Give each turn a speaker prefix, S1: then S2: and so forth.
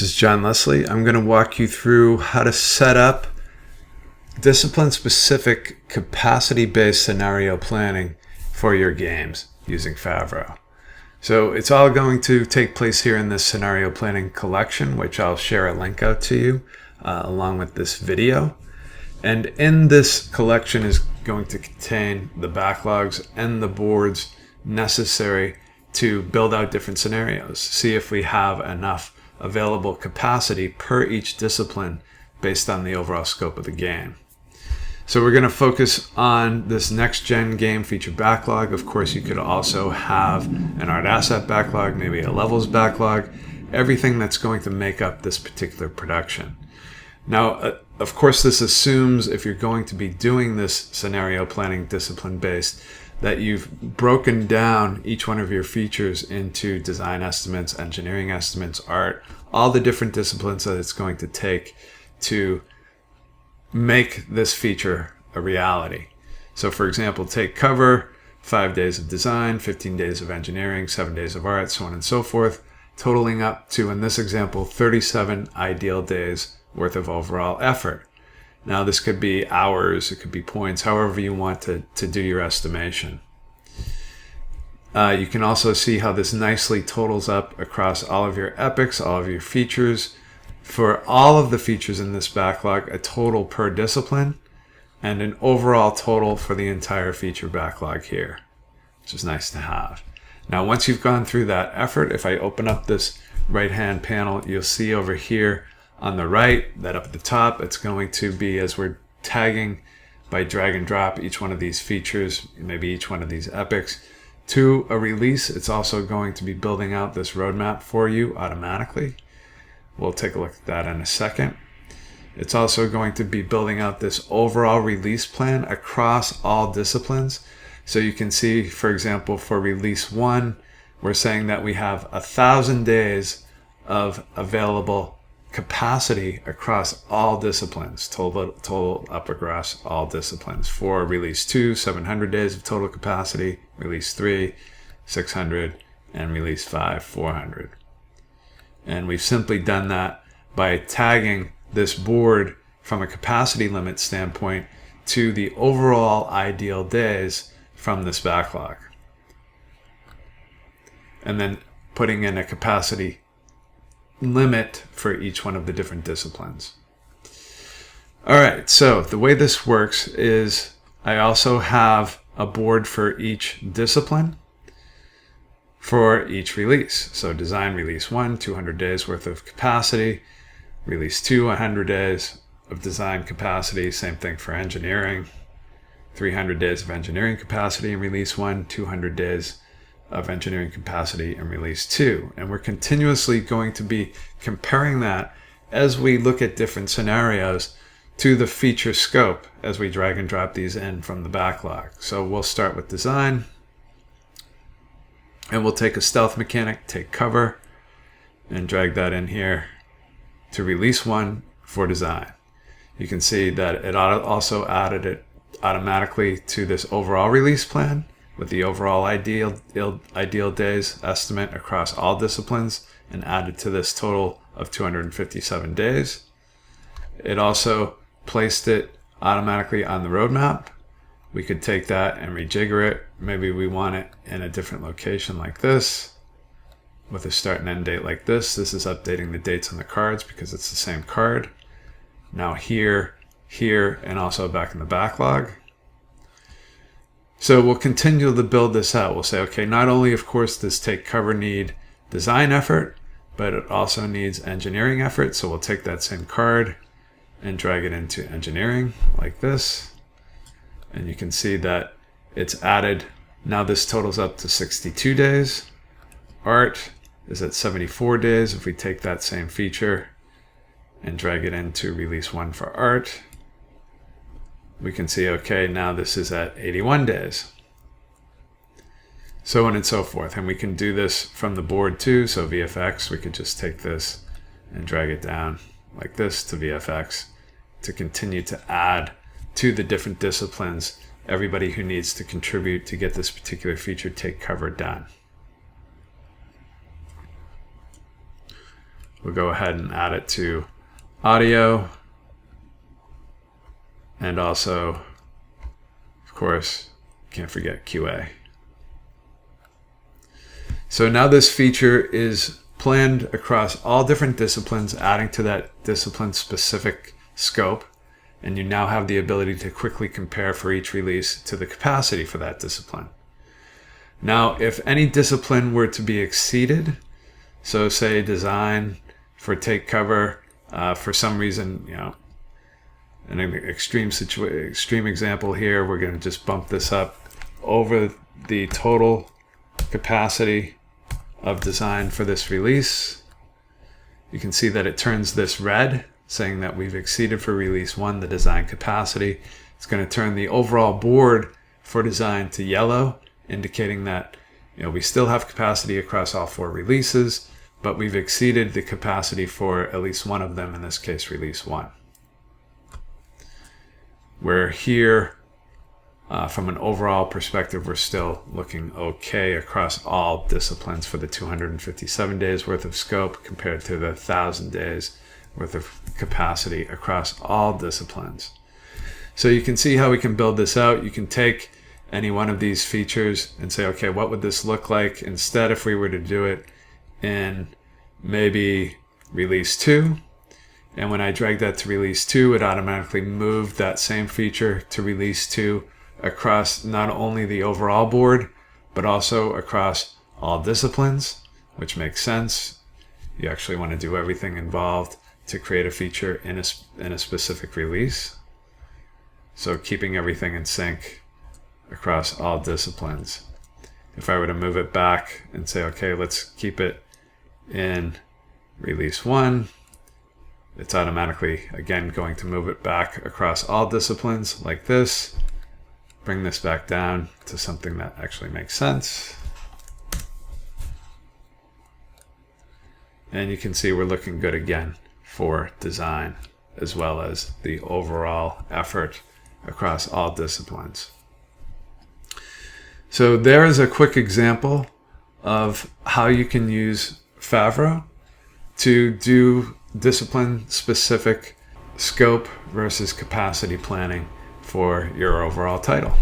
S1: is Jon Leslie. I'm going to walk you through how to set up discipline-specific capacity-based scenario planning for your games using Favro. So it's all going to take place here in this scenario planning collection, which I'll share a link out to you along with this video. And in this collection is going to contain the backlogs and the boards necessary to build out different scenarios, see if we have enough available capacity per each discipline based on the overall scope of the game. So we're going to focus on this next-gen game feature backlog. Of course, you could also have an art asset backlog, maybe a levels backlog, everything that's going to make up this particular production. Now, of course, this assumes if you're going to be doing this scenario planning discipline-based, that you've broken down each one of your features into design estimates, engineering estimates, art, all the different disciplines that it's going to take to make this feature a reality. So for example, take cover, 5 days of design, 15 days of engineering, 7 days of art, so on and so forth, totaling up to, in this example, 37 ideal days worth of overall effort. Now this could be hours, it could be points, however you want to do your estimation. You can also see how this nicely totals up across all of your epics, all of your features. For all of the features in this backlog, a total per discipline and an overall total for the entire feature backlog here, which is nice to have. Now once you've gone through that effort, if I open up this right hand panel, you'll see over here on the right that up at the top, it's going to be, as we're tagging by drag and drop each one of these features, maybe each one of these epics, to a release. It's also going to be building out this roadmap for you automatically. We'll take a look at that in a second. It's also going to be building out this overall release plan across all disciplines. So you can see, for example, for release 1, we're saying that we have 1,000 days of available capacity across all disciplines, total up across all disciplines. For release 2, 700 days of total capacity, release 3, 600, and release 5, 400. And we've simply done that by tagging this board from a capacity limit standpoint to the overall ideal days from this backlog. And then putting in a capacity limit for each one of the different disciplines. All right, so the way this works is I also have a board for each discipline for each release. So design release 1, 200 days worth of capacity. Release 2, 100 days of design capacity. Same thing for engineering. 300 days of engineering capacity in release 1, 200 days of engineering capacity in release 2. And we're continuously going to be comparing that as we look at different scenarios to the feature scope as we drag and drop these in from the backlog. So we'll start with design, and we'll take a stealth mechanic, take cover, and drag that in here to release 1 for design. You can see that it also added it automatically to this overall release plan with the overall ideal days estimate across all disciplines, and added to this total of 257 days. It also placed it automatically on the roadmap. We could take that and rejigger it. Maybe we want it in a different location like this, with a start and end date like this. This is updating the dates on the cards because it's the same card. Now here, and also back in the backlog. So we'll continue to build this out. We'll say, okay, not only, of course, does take cover need design effort, but it also needs engineering effort. So we'll take that same card and drag it into engineering like this. And you can see that it's added. Now this totals up to 62 days. Art is at 74 days. If we take that same feature and drag it into release 1 for art, we can see, okay, now this is at 81 days. So on and so forth. And we can do this from the board too. So VFX, we could just take this and drag it down like this to VFX to continue to add to the different disciplines, everybody who needs to contribute to get this particular feature take cover done. we'll go ahead and add it to audio, and also, of course, can't forget QA. So now this feature is planned across all different disciplines, adding to that discipline-specific scope, and you now have the ability to quickly compare for each release to the capacity for that discipline. Now, if any discipline were to be exceeded, so say design for take cover, for some reason, in an extreme example here, we're going to just bump this up over the total capacity of design for this release. You can see that it turns this red, saying that we've exceeded for release 1 the design capacity. It's going to turn the overall board for design to yellow, indicating that we still have capacity across all 4 releases, but we've exceeded the capacity for at least one of them, in this case release 1. Where here, from an overall perspective, we're still looking okay across all disciplines for the 257 days worth of scope compared to the 1,000 days worth of capacity across all disciplines. So you can see how we can build this out. You can take any one of these features and say, okay, what would this look like instead if we were to do it in maybe release 2? And when I drag that to release 2, it automatically moved that same feature to release 2 across not only the overall board, but also across all disciplines, which makes sense. You actually want to do everything involved to create a feature in a specific release. So keeping everything in sync across all disciplines. If I were to move it back and say, okay, let's keep it in release 1, it's automatically, again, going to move it back across all disciplines like this. Bring this back down to something that actually makes sense. And you can see we're looking good again for design, as well as the overall effort across all disciplines. So there is a quick example of how you can use Favro to do discipline-specific scope versus capacity planning for your overall title.